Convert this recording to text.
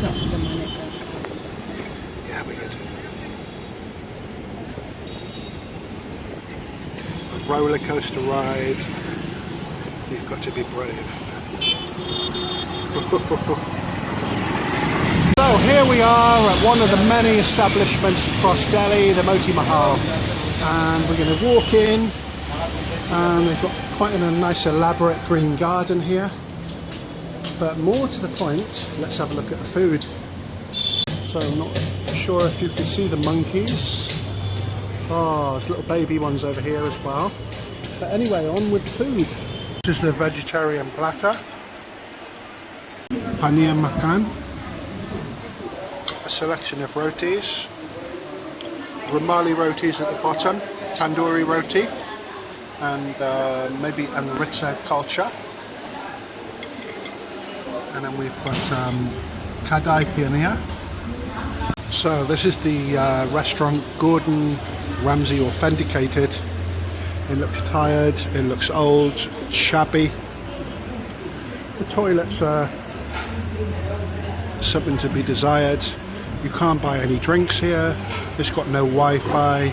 Yeah, we did. A roller coaster ride. You've got to be brave. So here we are at one of the many establishments across Delhi, the Moti Mahal, and we're going to walk in, and they've got quite a nice elaborate green garden here, but more to the point, let's have a look at the food. So I'm not sure if you can see the monkeys. Oh, there's little baby ones over here as well. But anyway, on with the food. This is the vegetarian platter. Paneer makan. A selection of rotis. Rumali rotis at the bottom. Tandoori roti. And maybe Amritsar culture. And then we've got Kadai Paneer. So this is the restaurant, Gordon Ramsay Authenticated. It looks tired, it looks old, it's shabby. The toilets are something to be desired. You can't buy any drinks here. It's got no Wi-Fi.